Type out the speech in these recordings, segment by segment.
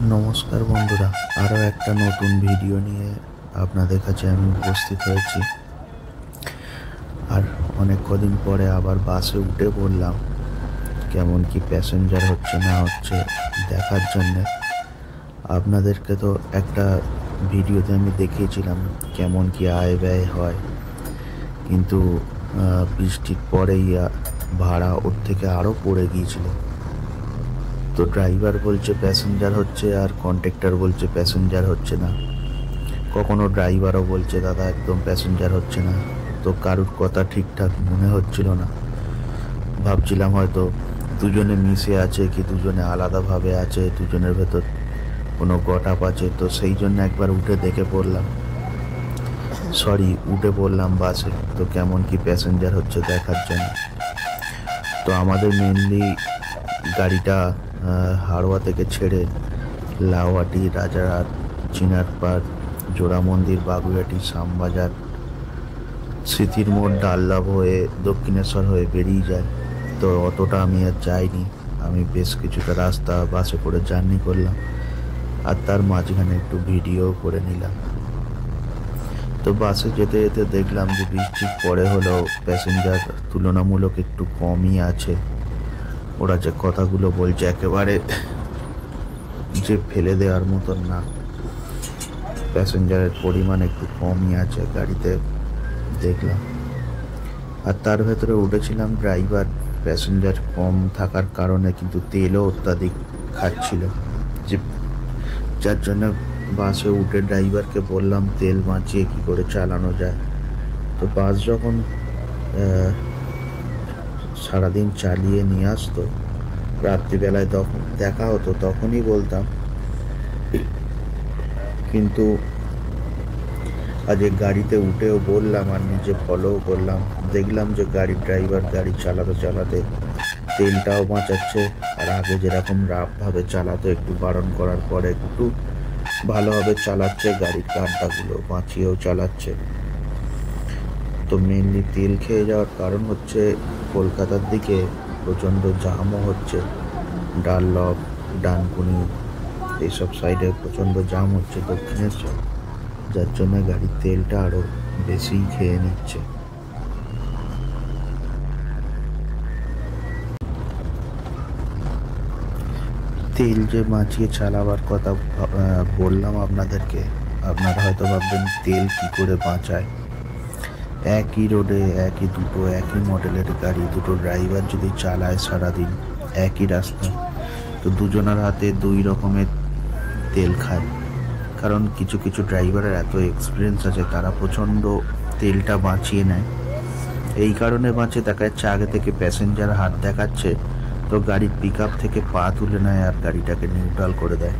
নমস্কার বন্ধুরা, আরও একটা নতুন ভিডিও নিয়ে আপনাদের কাছে আমি উপস্থিত হয়েছি। আর অনেক কদিন পরে আবার বাসে উঠে পড়লাম, কেমন কি প্যাসেঞ্জার হচ্ছে না হচ্ছে দেখার জন্যে। আপনাদেরকে তো একটা ভিডিওতে আমি দেখিয়েছিলাম কেমন কি আয় ব্যয় হয়, কিন্তু বৃষ্টির পরেই ভাড়া ওর থেকে আরও পড়ে গিয়েছিল। তো ড্রাইভার বলছে প্যাসেঞ্জার হচ্ছে আর কন্ডাক্টর বলছে প্যাসেঞ্জার হচ্ছে না। কখনো ড্রাইভারও বলছে দাদা একদম প্যাসেঞ্জার হচ্ছে না। তো কারুর কথা ঠিকঠাক মনে হচ্ছিল না। ভাবছিলাম হয়তো দুজনে মিশে আছে কি দুজনে আলাদাভাবে আছে, দুজনের ভেতর কোনো গটাপ আছে। তো সেই জন্য একবার উঠে দেখে পড়লাম, উঠে পড়লাম বাসে, তো কেমন কি প্যাসেঞ্জার হচ্ছে দেখার জন্য। তো আমাদের মেনলি গাড়িটা হাড়োয়া থেকে ছেড়ে লাউহাটি, রাজারহাট, চিনারপাড়, জোড়া মন্দির, বাগুইহাটি, শ্যামবাজার, স্মৃতির মোড়, ডাল্লাভ হয়ে দক্ষিণেশ্বর হয়ে বেরিয়ে যায়। তো অতটা আমি আর যাইনি, আমি বেশ কিছুটা রাস্তা বাসে করে জার্নি করলাম, আর তার মাঝখানে একটু ভিডিও করে নিলাম। তো বাসে যেতে যেতে দেখলাম যে বৃষ্টির পরে হলেও প্যাসেঞ্জার তুলনামূলক একটু কমই আছে। ওরা যে কথাগুলো বলছে একেবারে যে ফেলে দেওয়ার মতন না, প্যাসেঞ্জারের পরিমাণ একটু কমই আছে গাড়িতে দেখলাম। আর তার ভেতরে উঠেছিলাম ড্রাইভার, প্যাসেঞ্জার কম থাকার কারণে কিন্তু তেলও অত্যাধিক খাচ্ছিল, যে যার জন্য বাসে উঠে ড্রাইভারকে বললাম তেল বাঁচিয়ে কী করে চালানো যায়। তো বাস যখন সারাদিন চালিয়ে নিয়ে আসতো, রাত্রিবেলায় তখন দেখা হতো তখনই বলতাম, কিন্তু আজ গাড়িতে উঠেও বললাম আর নিজে ফলোও করলাম, দেখলাম যে গাড়ির ড্রাইভার গাড়ি চালাতে চালাতে তেলটাও বাঁচাচ্ছে, আর আগে যেরকম রাফভাবে চালাতো একটু বারণ করার পরে একটু ভালোভাবে চালাচ্ছে, গাড়ির ঘন্টাগুলো বাঁচিয়েও চালাচ্ছে। তো মেনলি তেল খেয়ে যাওয়ার কারণ হচ্ছে কলকাতার দিকে প্রচণ্ড জামও হচ্ছে, ডানলপ, ডানকুনি এইসব সাইডে প্রচণ্ড জাম হচ্ছে দক্ষিণেশ্বর, যার জন্য গাড়ির তেলটা আরও বেশি খেয়ে নিচ্ছে। তেল যে বাঁচিয়ে চালাবার কথা বললাম আপনাদেরকে, আপনারা হয়তো ভাববেন তেল কী করে বাঁচায়। একই রোডে একই মডেলের গাড়ি দুটো ড্রাইভার যদি চালায় সারাদিন একই রাস্তা, তো দুজনের হাতে দুই রকমের তেল খায়। কারণ কিছু কিছু ড্রাইভারের এত এক্সপিরিয়েন্স আছে, তারা প্রচণ্ড তেলটা বাঁচিয়ে নেয়। এই কারণে বাঁচে, দেখা যাচ্ছে আগে থেকে প্যাসেঞ্জার হাত দেখাচ্ছে, তো গাড়ির পিক আপ থেকে পা তুলে নেয় আর গাড়িটাকে নিউট্রাল করে দেয়।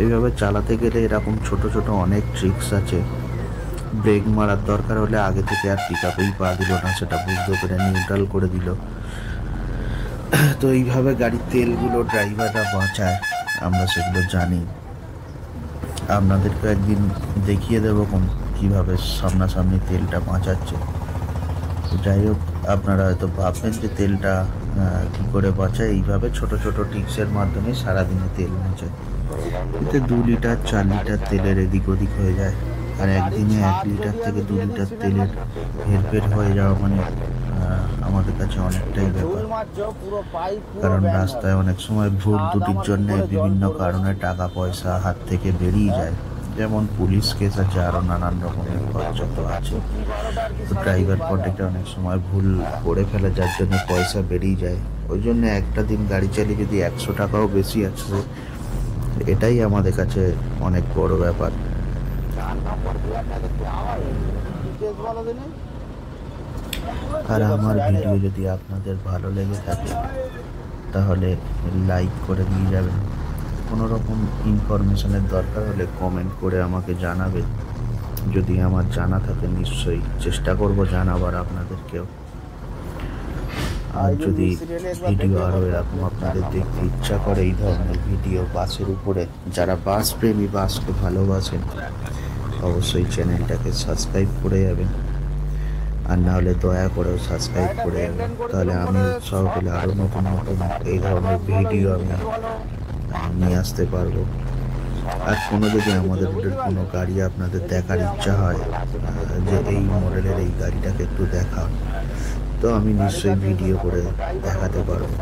এইভাবে চালাতে গেলে এরকম ছোট ছোট অনেক ট্রিক্স আছে। ব্রেক মারার দরকার হলে আগে থেকে আর পিক আপেই পা দিল না, সেটা বুঝতে পেরে নিউট্রাল করে দিল। তো এইভাবে গাড়ির তেলগুলো ড্রাইভাররা বাঁচায়, আমরা সেগুলো জানি। আপনাদেরকে একদিন দেখিয়ে দেবো কীভাবে সামনাসামনি তেলটা বাঁচাচ্ছে। যাই হোক, আপনারা হয়তো ভাববেন যে তেলটা কী করে বাঁচায়। এইভাবে ছোট ছোট টিপসের মাধ্যমে সারাদিনে তেল বাঁচায়। এতে 2 লিটার 4 লিটার তেলের এদিক ওদিক হয়ে যায়, আর একদিনে 1 লিটার থেকে 2 লিটার তেলের হেরফের হয়ে যাওয়া মানে আমাদের কাছে অনেকটাই ব্যাপার। কারণ রাস্তায় অনেক সময় ভুল ত্রুটির জন্য বিভিন্ন কারণে টাকা পয়সা হাত থেকে বেরিয়ে যায়, যেমন পুলিশ কেস আছে, আরও নানান রকমের খরচা তো আছে। তো ড্রাইভার কন্ডাক্টর অনেক সময় ভুল করে ফেলে, যার জন্য পয়সা বেরিয়ে যায়। ওই জন্য একটা দিন গাড়ি চালিয়ে যদি 100 টাকাও বেশি আসে, এটাই আমাদের কাছে অনেক বড় ব্যাপার। আর আমার ভিডিও যদি আপনাদের ভালো লেগে থাকে তাহলে লাইক করে দিয়ে যাবেন। কোনো রকম ইনফরমেশনের দরকার হলে কমেন্ট করে আমাকে জানাবেন, যদি আমার জানা থাকে নিশ্চয়ই চেষ্টা করব জানাবার আপনাদেরকেও। আর যদি ভিডিও আরও এরকম আপনাদের দেখতে ইচ্ছা করে, এই ধরনের ভিডিও বাসের উপরে, যারা বাস প্রেমী, বাসকে ভালোবাসেন, অবশ্যই চ্যানেলটাকে সাবস্ক্রাইব করে যাবেন। আর না হলে দয়া করেও সাবস্ক্রাইব করে যাবেন, তাহলে আমি উৎসাহ পেলে আরও নতুন নতুন এই ধরনের ভিডিও আমি নিয়ে আসতে পারবো। আর কোনো যদি আমাদের কোনো গাড়ি আপনাদের দেখার ইচ্ছা হয় যে এই মডেলের এই গাড়িটাকে একটু দেখান, তো আমি নিশ্চয়ই ভিডিও করে দেখাতে পারবো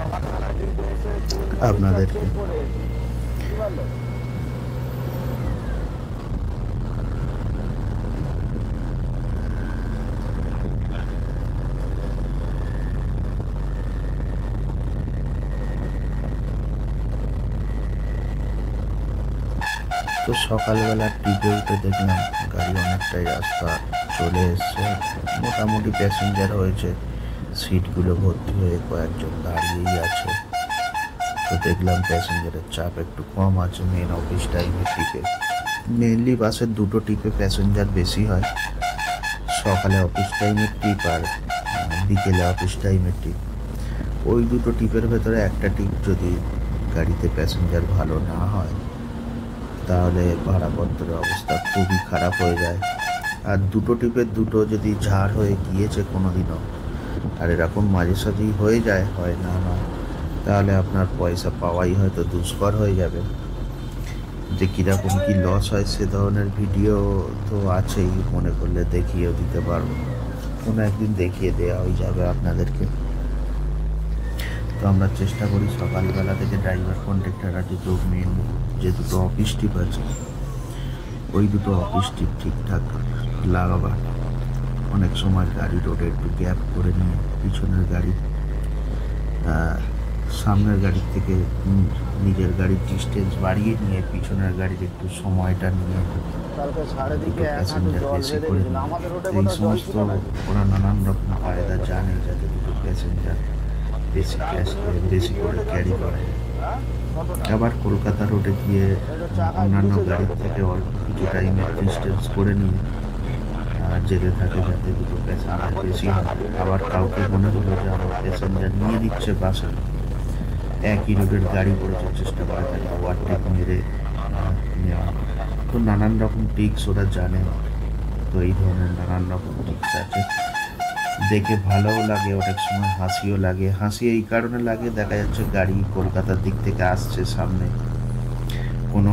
আপনাদেরকে। তো সকালবেলা ট্রিপে উঠে দেখলাম গাড়ি অনেকটাই রাস্তা চলে এসছে, মোটামুটি প্যাসেঞ্জার হয়েছে, সিটগুলো ভর্তি হয়ে কয়েকজন দাঁড়িয়েই আছে। তো দেখলাম প্যাসেঞ্জারের চাপ একটু কম আছে মেন অফিস টাইমের ট্রিপে। মেনলি বাসের দুটো ট্রিপে প্যাসেঞ্জার বেশি হয়, সকালে অফিস টাইমের ট্রিপ আর বিকেলে অফিস টাইমের ট্রিপ। ওই দুটো ট্রিপের ভেতরে একটা ট্রিপ যদি গাড়িতে প্যাসেঞ্জার ভালো না হয় তাহলে ভাড়াপত্রের অবস্থা খুবই খারাপ হয়ে যায়। আর দুটো ট্রিপের দুটো যদি ঝাড় হয়ে গিয়েছে কোনো দিনও, আর এরকম মাঝে সাঝেই হয়ে যায়, হয় না নয়, তাহলে আপনার পয়সা পাওয়াই হয়তো দুষ্কর হয়ে যাবে। যে কীরকম কী লস হয় সে ধরনের ভিডিও তো আছেই, মনে করলে দেখিয়েও দিতে পারবো, কোনো একদিন দেখিয়ে দেওয়া হয়ে যাবে আপনাদেরকে। তো আমরা চেষ্টা করি সকালবেলা থেকে ড্রাইভার কন্ট্রাক্টর আর দুটো মেন যে দুটো অফিস ট্রিপ আছে ওই দুটো অফিস ট্রিপ ঠিকঠাক লাগাবার। অনেক সময় গাড়ি রোডে একটু গ্যাপ করে নিয়ে পিছনের গাড়ি সামনের গাড়ির থেকে নিজের গাড়ির ডিস্টেন্স বাড়িয়ে নিয়ে পিছনের গাড়ির একটু সময়টা নিয়ে প্যাসেঞ্জার বেশি করে এই সমস্ত ওরা নানান রকম ফায়দা জানে যাতে দুটো প্যাসেঞ্জার বেশি করে ক্যারি করে। আবার কলকাতা রোডে গিয়ে অন্যান্য গাড়ির থেকে অল্প কিছু টাইমের ডিস্টেন্স করে নিয়ে যেতে থাকে যাতে দুটো প্যাসেঞ্জার বেশি হয়। আবার কাউকে মনে হলো যে আমার প্যাসেঞ্জার নিয়ে দিচ্ছে বাসে, একই রোডের গাড়ি পড়েছে, চেষ্টা করে তাকে ওভারটেক মেরে নেওয়া। তো নানান রকম ট্রিক্স ওরা জানে। তো এই ধরনের নানান রকম ট্রিক্স আছে, দেখে ভালোও লাগে, অনেক সময় হাসিও লাগে। হাসি এই কারণে লাগে, দেখা যাচ্ছে গাড়ি কলকাতার দিক থেকে আসছে, সামনে কোনো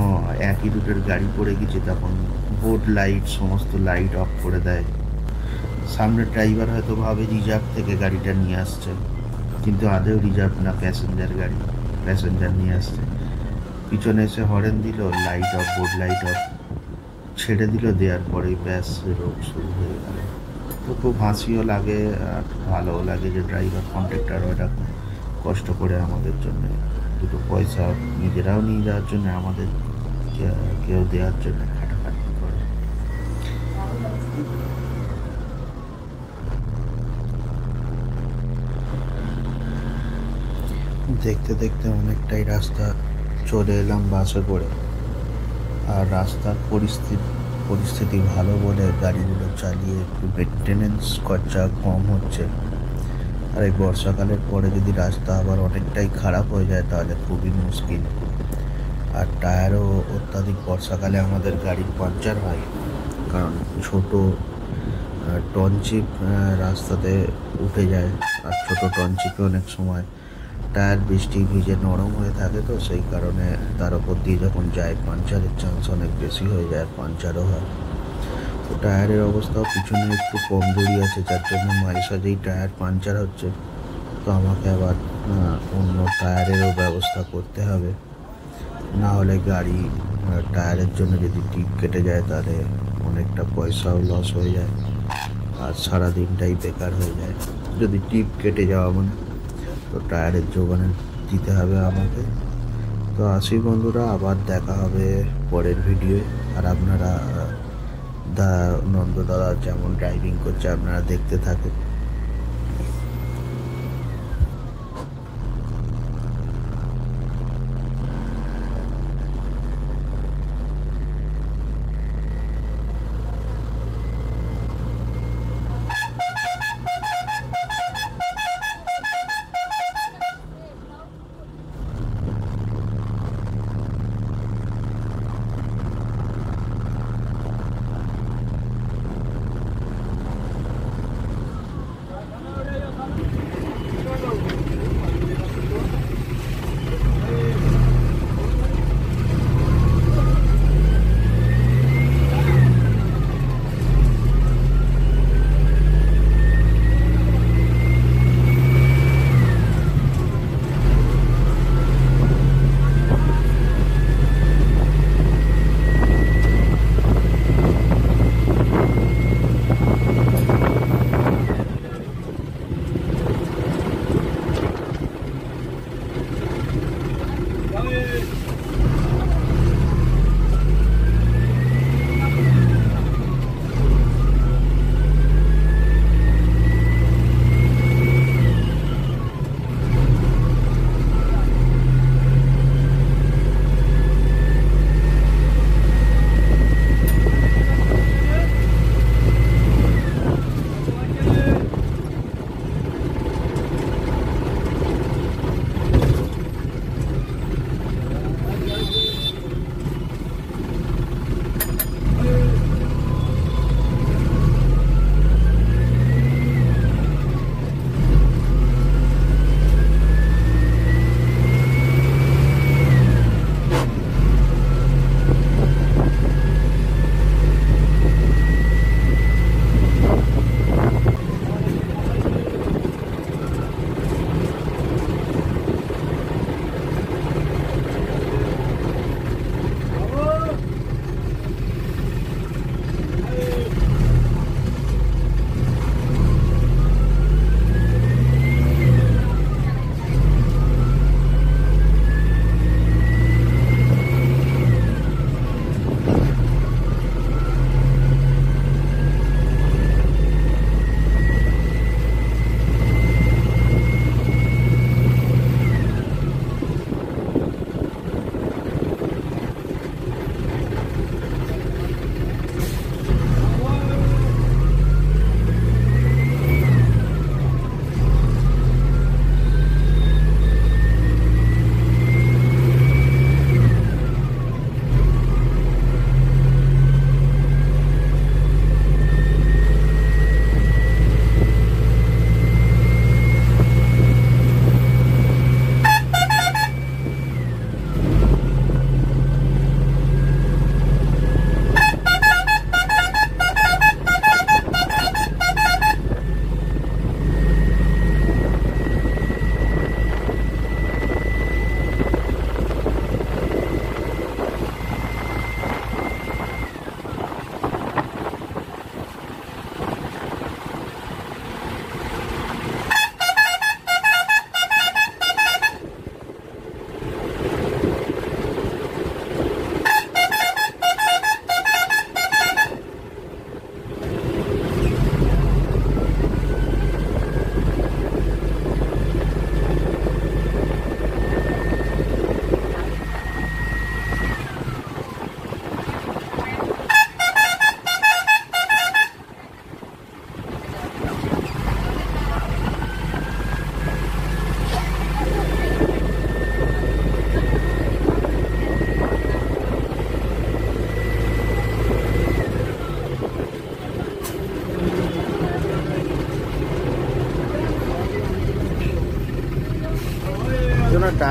একই রুটের গাড়ি পড়ে গেছে, তখন বোর্ড লাইট সমস্ত লাইট অফ করে দেয়। সামনের ড্রাইভার হয়তো ভাবে রিজার্ভ থেকে গাড়িটা নিয়ে আসছে, কিন্তু আদেও রিজার্ভ না, প্যাসেঞ্জার গাড়ি, প্যাসেঞ্জার নিয়ে আসছে। পিছনে এসে হরেন দিল, light off, board light off, ছেড়ে দিল, দেওয়ার পরেই ব্যাস রোড শুরু হয়ে গেল। তো খুব হাসিও লাগে আর ভালোও লাগে যে ড্রাইভার কন্ট্রাক্টর ওটা কষ্ট করে আমাদের জন্য দুটো পয়সা নিজেরাও নিয়ে যাওয়ার জন্য, আমাদের কেউ দেওয়ার জন্য খাটাখাটি করে। দেখতে দেখতে অনেকটাই রাস্তা চলে এলাম বাসে করে। আর রাস্তার পরিস্থিতি ভালো বলে গাড়িগুলো চালিয়ে একটু মেনটেনেন্স খরচা কম হচ্ছে। আর এই বর্ষাকালের পরে যদি রাস্তা আবার অনেকটাই খারাপ হয়ে যায় তাহলে খুবই মুশকিল। আর টায়ারও অত্যাধিক বর্ষাকালে আমাদের গাড়ির পাঞ্চার হয়, কারণ ছোট টনচিপ রাস্তাতে উঠে যায়। আর ছোট টনচিপে অনেক সময় টায়ার বৃষ্টি ভিজে নরম হয়ে থাকে, তো সেই কারণে তার ওপর দিয়ে যখন যায় পাঞ্চারের চান্স অনেক বেশি হয়ে যায়, পাঞ্চারও হয়। তো টায়ারের অবস্থাও পিছনে একটু কমজোরি আছে, যার জন্য মাঝে সাঝেই টায়ার পাঞ্চার হচ্ছে। তো আমাকে আবার অন্য টায়ারেরও ব্যবস্থা করতে হবে, না হলে গাড়ি টায়ারের জন্য যদি টিপ কেটে যায় তাহলে অনেকটা পয়সাও লস হয়ে যায় আর সারাদিনটাই বেকার হয়ে যায়। যদি টিপ কেটে যাওয়া মানে তো টায়ারের যোগানে দিতে হবে আমাকে। তো আসি বন্ধুরা, আবার দেখা হবে পরের ভিডিওয়ে। আর আপনারা নন্দ দাদা যেমন ড্রাইভিং করছে আপনারা দেখতে থাকুন।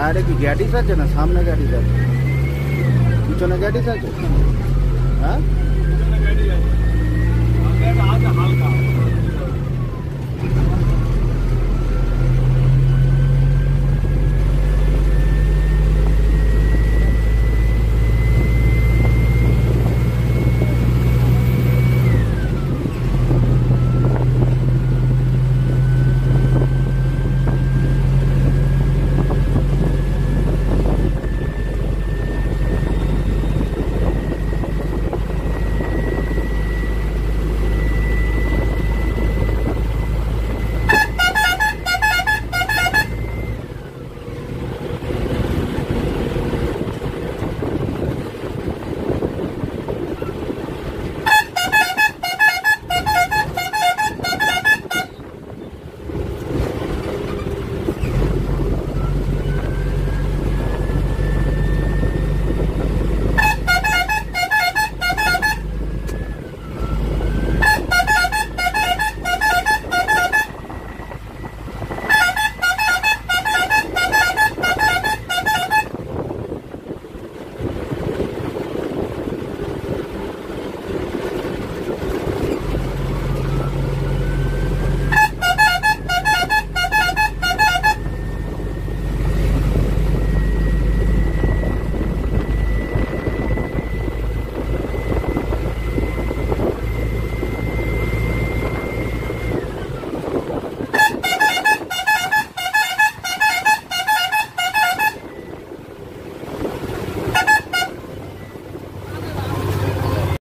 টায়ারে কি গ্যাটিস আছে না সামনে গ্যাটিস আছে? পিছনে গ্যাটিস আছে? হ্যাঁ, হালকা